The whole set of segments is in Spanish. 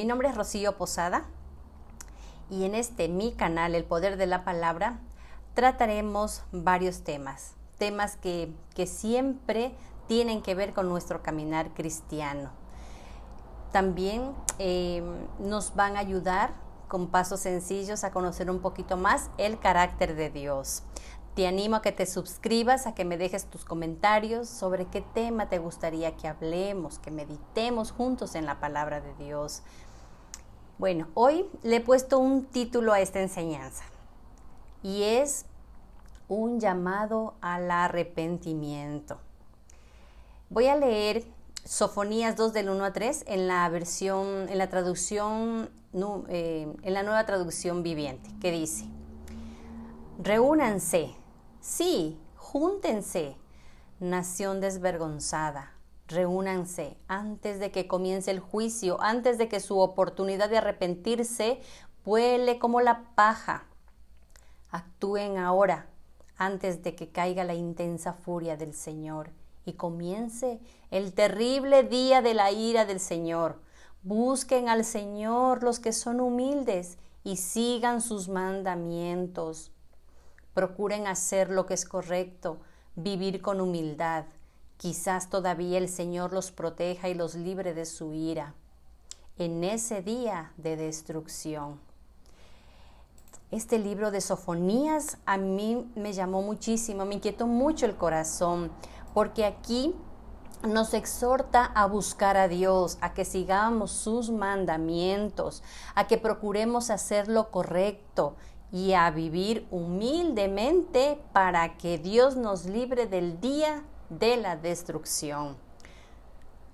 nombre es Rocío Posada y en mi canal, El Poder de la Palabra, trataremos varios temas que siempre tienen que ver con nuestro caminar cristiano. También nos van a ayudar con pasos sencillos a conocer un poquito más el carácter de Dios. Te animo a que te suscribas, a que me dejes tus comentarios sobre qué tema te gustaría que hablemos, que meditemos juntos en la palabra de Dios. Bueno, hoy le he puesto un título a esta enseñanza y es un llamado al arrepentimiento. Voy a leer Sofonías 2 del 1 a 3 en la nueva traducción viviente, que dice: reúnanse, sí, júntense, nación desvergonzada, reúnanse antes de que comience el juicio, antes de que su oportunidad de arrepentirse vuele como la paja. Actúen ahora, antes de que caiga la intensa furia del Señor y comience el terrible día de la ira del Señor. Busquen al Señor los que son humildes y sigan sus mandamientos. Procuren hacer lo que es correcto, vivir con humildad. Quizás todavía el Señor los proteja y los libre de su ira en ese día de destrucción. Este libro de Sofonías a mí me llamó muchísimo, me inquietó mucho el corazón, porque aquí nos exhorta a buscar a Dios, a que sigamos sus mandamientos, a que procuremos hacer lo correcto y a vivir humildemente para que Dios nos libre del día de la destrucción.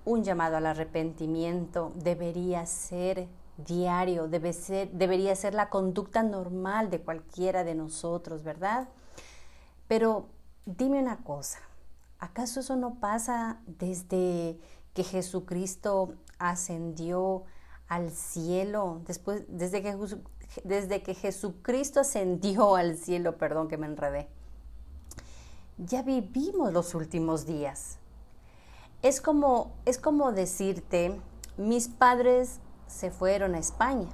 Un llamado al arrepentimiento debería ser diario, debería ser la conducta normal de cualquiera de nosotros, ¿verdad? Pero dime una cosa, ¿acaso eso no pasa desde que Jesucristo ascendió al cielo? Desde que Jesucristo ascendió al cielo, perdón que me enredé. Ya vivimos los últimos días. Es como decirte, mis padres se fueron a España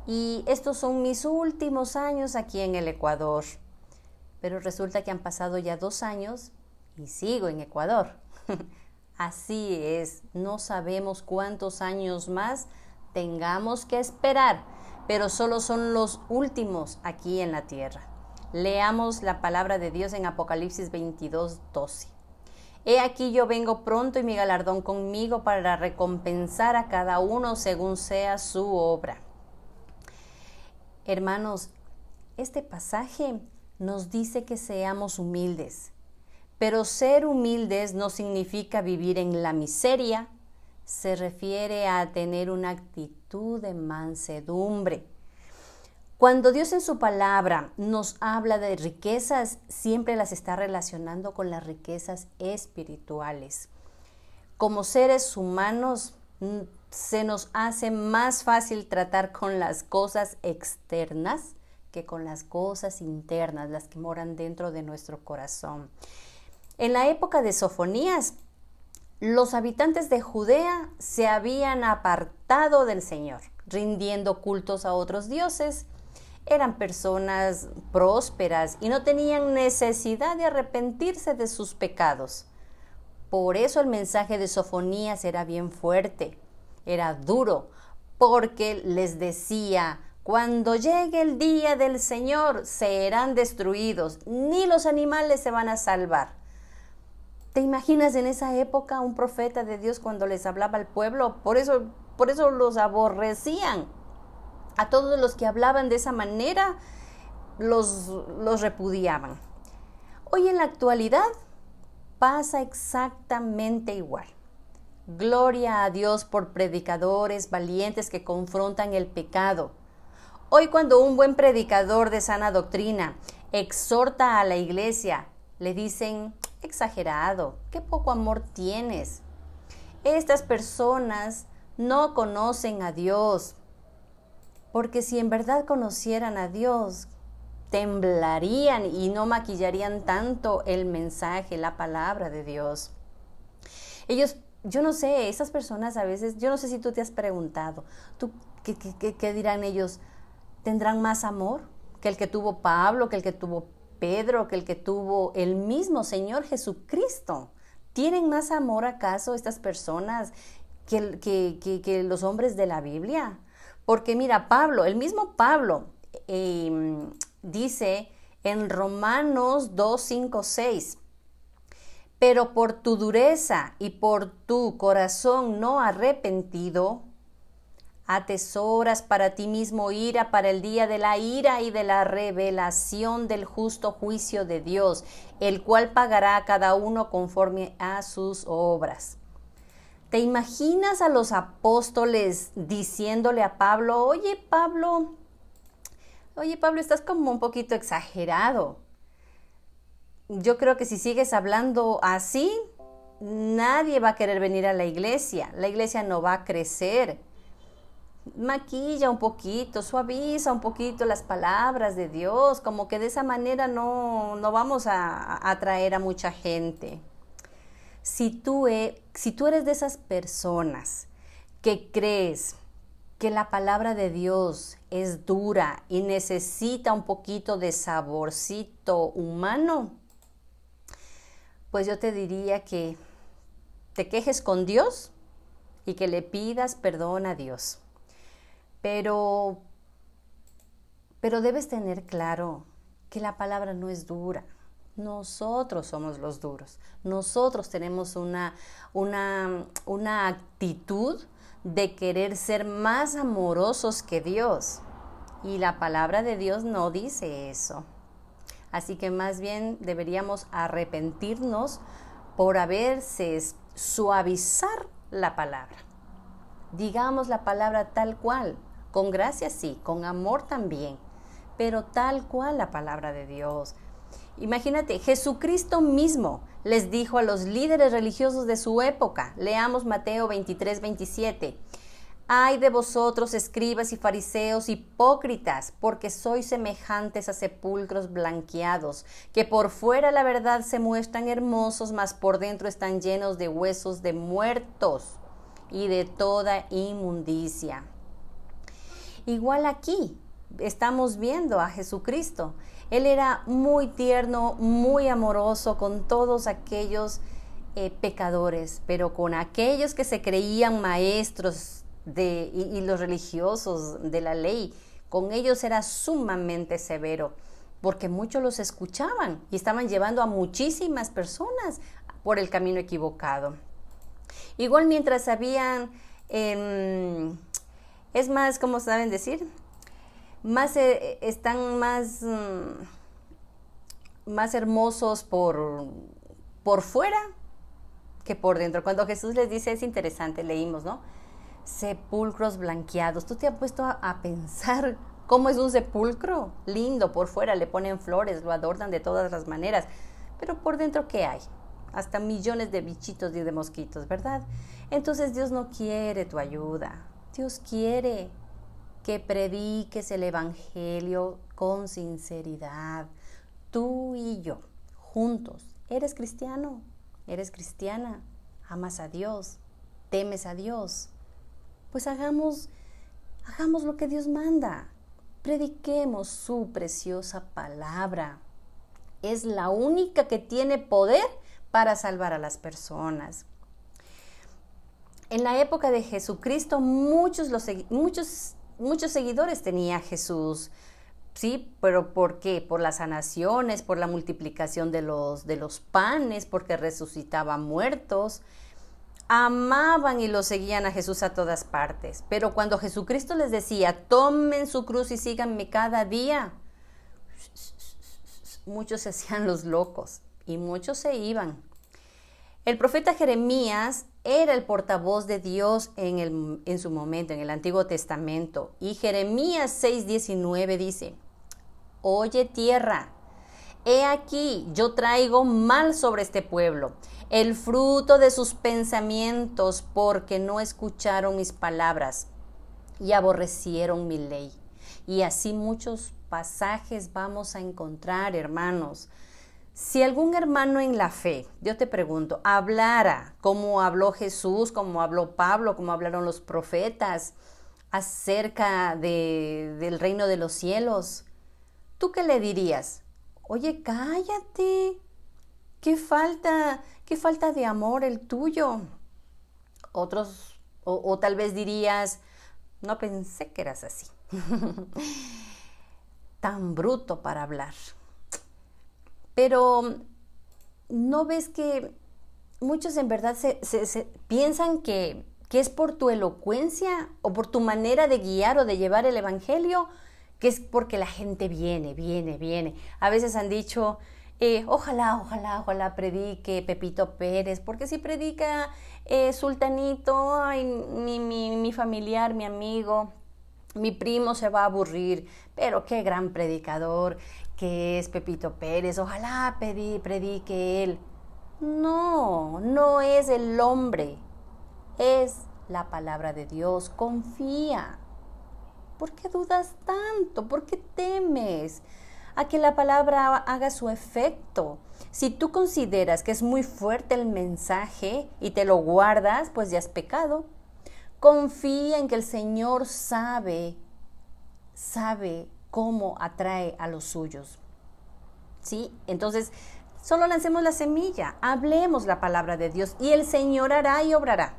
y estos son mis últimos años aquí en el Ecuador. Pero resulta que han pasado ya 2 años y sigo en Ecuador. Así es, no sabemos cuántos años más tengamos que esperar, pero solo son los últimos aquí en la tierra. Leamos la palabra de Dios en Apocalipsis 22:12. He aquí yo vengo pronto y mi galardón conmigo para recompensar a cada uno según sea su obra. Hermanos, este pasaje nos dice que seamos humildes, pero ser humildes no significa vivir en la miseria, se refiere a tener una actitud de mansedumbre. Cuando Dios en su palabra nos habla de riquezas, siempre las está relacionando con las riquezas espirituales. Como seres humanos, se nos hace más fácil tratar con las cosas externas que con las cosas internas, las que moran dentro de nuestro corazón. En la época de Sofonías, los habitantes de Judea se habían apartado del Señor, rindiendo cultos a otros dioses. Eran personas prósperas y no tenían necesidad de arrepentirse de sus pecados. Por eso el mensaje de Sofonías era bien fuerte, era duro, porque les decía: cuando llegue el día del Señor serán destruidos, ni los animales se van a salvar. ¿Te imaginas en esa época un profeta de Dios cuando les hablaba al pueblo? Por eso los aborrecían. A todos los que hablaban de esa manera los repudiaban. Hoy en la actualidad pasa exactamente igual. Gloria a Dios por predicadores valientes que confrontan el pecado. Hoy cuando un buen predicador de sana doctrina exhorta a la iglesia, le dicen: exagerado, qué poco amor tienes. Estas personas no conocen a Dios, porque si en verdad conocieran a Dios, temblarían y no maquillarían tanto el mensaje, la palabra de Dios. Ellos yo no sé, esas personas a veces, yo no sé si tú te has preguntado, ¿qué dirán ellos? ¿Tendrán más amor que el que tuvo Pablo, que el que tuvo Pedro, que el que tuvo el mismo Señor Jesucristo? ¿Tienen más amor acaso estas personas que los hombres de la Biblia? Porque mira, Pablo, el mismo Pablo, dice en Romanos 2, 5, 6, pero por tu dureza y por tu corazón no arrepentido, atesoras para ti mismo ira para el día de la ira y de la revelación del justo juicio de Dios, el cual pagará a cada uno conforme a sus obras. ¿Te imaginas a los apóstoles diciéndole a Pablo, oye Pablo, estás como un poquito exagerado? Yo creo que si sigues hablando así, nadie va a querer venir a la iglesia no va a crecer. Maquilla un poquito, suaviza un poquito las palabras de Dios, como que de esa manera no vamos a atraer a mucha gente. Si tú eres de esas personas que crees que la palabra de Dios es dura y necesita un poquito de saborcito humano, pues yo te diría que te quejes con Dios y que le pidas perdón a Dios. Pero debes tener claro que la palabra no es dura. Nosotros somos los duros. Nosotros tenemos una actitud de querer ser más amorosos que Dios. Y la palabra de Dios no dice eso. Así que más bien deberíamos arrepentirnos por haberse suavizar la palabra. Digamos la palabra tal cual. Con gracia sí, con amor también, pero tal cual la palabra de Dios. Imagínate, Jesucristo mismo les dijo a los líderes religiosos de su época, leamos Mateo 23, 27, ay de vosotros, escribas y fariseos hipócritas, porque sois semejantes a sepulcros blanqueados, que por fuera la verdad se muestran hermosos, mas por dentro están llenos de huesos de muertos y de toda inmundicia. Igual aquí estamos viendo a Jesucristo. Él era muy tierno, muy amoroso con todos aquellos pecadores, pero con aquellos que se creían maestros y los religiosos de la ley, con ellos era sumamente severo, porque muchos los escuchaban y estaban llevando a muchísimas personas por el camino equivocado. Igual mientras habían... es más, ¿cómo saben decir? Están más hermosos por fuera que por dentro. Cuando Jesús les dice, es interesante, leímos, ¿no? Sepulcros blanqueados. ¿Tú te has puesto a pensar cómo es un sepulcro? Lindo, por fuera le ponen flores, lo adornan de todas las maneras. Pero por dentro, ¿qué hay? Hasta millones de bichitos y de mosquitos, ¿verdad? Entonces Dios no quiere tu ayuda. Dios quiere que prediques el evangelio con sinceridad. Tú y yo, juntos. ¿Eres cristiano? ¿Eres cristiana? ¿Amas a Dios? ¿Temes a Dios? Pues hagamos lo que Dios manda. Prediquemos su preciosa palabra. Es la única que tiene poder para salvar a las personas. En la época de Jesucristo, muchos seguidores tenía Jesús, ¿sí? ¿Pero por qué? Por las sanaciones, por la multiplicación de los panes, porque resucitaba muertos. Amaban y lo seguían a Jesús a todas partes. Pero cuando Jesucristo les decía, tomen su cruz y síganme cada día, muchos se hacían los locos y muchos se iban. El profeta Jeremías era el portavoz de Dios en su momento, en el Antiguo Testamento. Y Jeremías 6:19 dice, oye tierra, he aquí yo traigo mal sobre este pueblo, el fruto de sus pensamientos, porque no escucharon mis palabras y aborrecieron mi ley. Y así muchos pasajes vamos a encontrar, hermanos. Si algún hermano en la fe, yo te pregunto, hablara como habló Jesús, como habló Pablo, como hablaron los profetas acerca del reino de los cielos, ¿tú qué le dirías? Oye, cállate, qué falta de amor el tuyo. Otros, o tal vez dirías, no pensé que eras así. Tan bruto para hablar. Pero ¿no ves que muchos en verdad se piensan que es por tu elocuencia o por tu manera de guiar o de llevar el evangelio, que es porque la gente viene? A veces han dicho, ojalá predique Pepito Pérez, porque si predica Sultanito, ay, mi familiar, mi amigo, mi primo se va a aburrir, pero qué gran predicador que es Pepito Pérez, ojalá predique él. No es el hombre, es la palabra de Dios. Confía. ¿Por qué dudas tanto? ¿Por qué temes a que la palabra haga su efecto? Si tú consideras que es muy fuerte el mensaje y te lo guardas, pues ya has pecado. Confía en que el Señor sabe cómo atrae a los suyos. ¿Sí? Entonces, solo lancemos la semilla, hablemos la palabra de Dios y el Señor hará y obrará.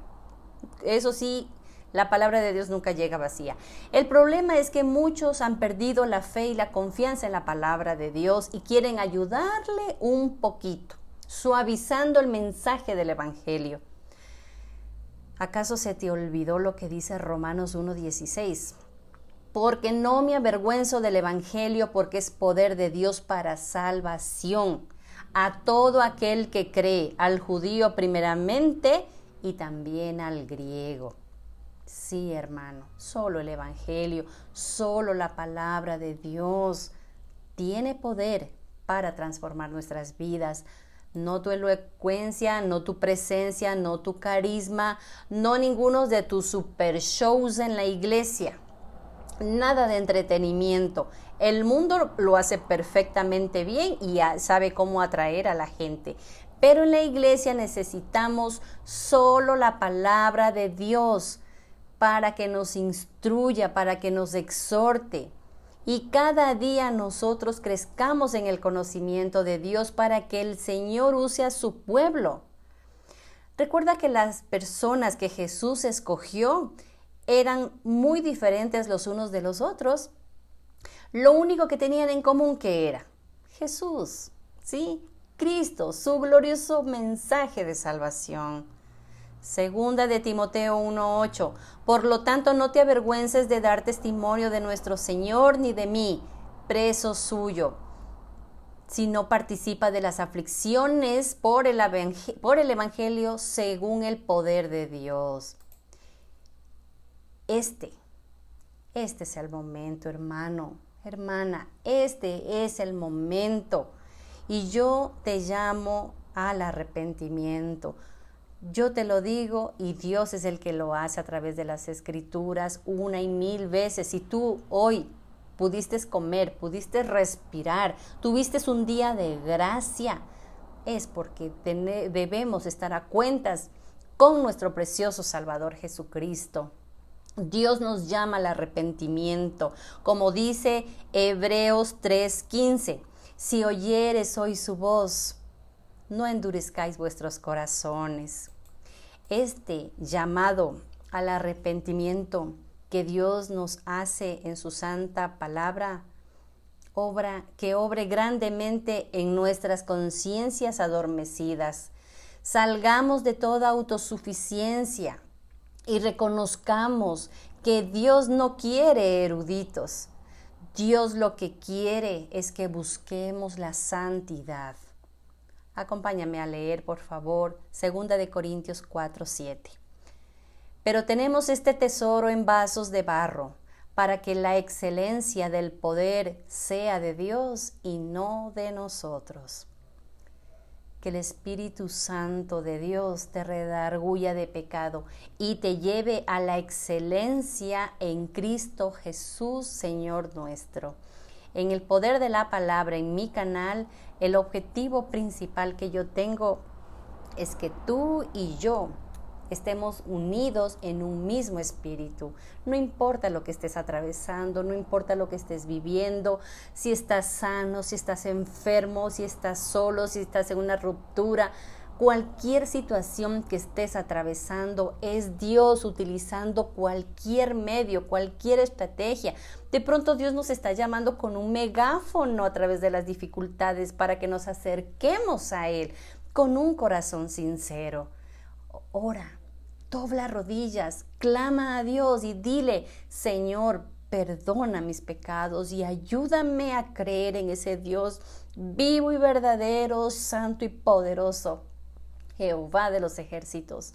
Eso sí, la palabra de Dios nunca llega vacía. El problema es que muchos han perdido la fe y la confianza en la palabra de Dios y quieren ayudarle un poquito, suavizando el mensaje del evangelio. ¿Acaso se te olvidó lo que dice Romanos 1:16? Porque no me avergüenzo del evangelio, porque es poder de Dios para salvación a todo aquel que cree, al judío primeramente y también al griego. Sí, hermano, solo el evangelio, solo la palabra de Dios tiene poder para transformar nuestras vidas. No tu elocuencia, no tu presencia, no tu carisma, no ninguno de tus super shows en la iglesia. Nada de entretenimiento. El mundo lo hace perfectamente bien y sabe cómo atraer a la gente. Pero en la iglesia necesitamos solo la palabra de Dios para que nos instruya, para que nos exhorte. Y cada día nosotros crezcamos en el conocimiento de Dios para que el Señor use a su pueblo. Recuerda que las personas que Jesús escogió eran muy diferentes los unos de los otros. Lo único que tenían en común, ¿qué era? Jesús, ¿sí? Cristo, su glorioso mensaje de salvación. Segunda de Timoteo 1:8. Por lo tanto, no te avergüences de dar testimonio de nuestro Señor ni de mí, preso suyo, sino participa de las aflicciones por el evangelio según el poder de Dios. Este es el momento, hermano, hermana, este es el momento. Y yo te llamo al arrepentimiento. Yo te lo digo y Dios es el que lo hace a través de las Escrituras una y mil veces. Si tú hoy pudiste comer, pudiste respirar, tuviste un día de gracia, es porque debemos estar a cuentas con nuestro precioso Salvador Jesucristo. Dios nos llama al arrepentimiento, como dice Hebreos 3:15. Si oyeres hoy su voz, no endurezcáis vuestros corazones. Este llamado al arrepentimiento que Dios nos hace en su santa palabra, que obre grandemente en nuestras conciencias adormecidas. Salgamos de toda autosuficiencia y reconozcamos que Dios no quiere eruditos. Dios lo que quiere es que busquemos la santidad. Acompáñame a leer, por favor, 2 de Corintios 4:7. Pero tenemos este tesoro en vasos de barro, para que la excelencia del poder sea de Dios y no de nosotros. Que el Espíritu Santo de Dios te redarguya de pecado y te lleve a la excelencia en Cristo Jesús, Señor nuestro. En el poder de la palabra, en mi canal, el objetivo principal que yo tengo es que tú y yo estemos unidos en un mismo espíritu. No importa lo que estés atravesando, no importa lo que estés viviendo, si estás sano, si estás enfermo, si estás solo, si estás en una ruptura. Cualquier situación que estés atravesando es Dios utilizando cualquier medio, cualquier estrategia. De pronto Dios nos está llamando con un megáfono a través de las dificultades para que nos acerquemos a Él con un corazón sincero. Ora, dobla rodillas, clama a Dios y dile: Señor, perdona mis pecados y ayúdame a creer en ese Dios vivo y verdadero, santo y poderoso, Jehová de los ejércitos.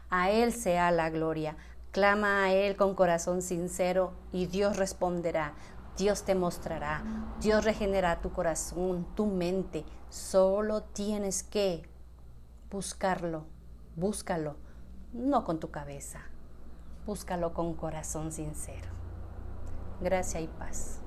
A Él sea la gloria. Clama a Él con corazón sincero y Dios responderá. Dios te mostrará. Dios regenerará tu corazón, tu mente. Solo tienes que buscarlo. Búscalo, no con tu cabeza. Búscalo con corazón sincero. Gracia y paz.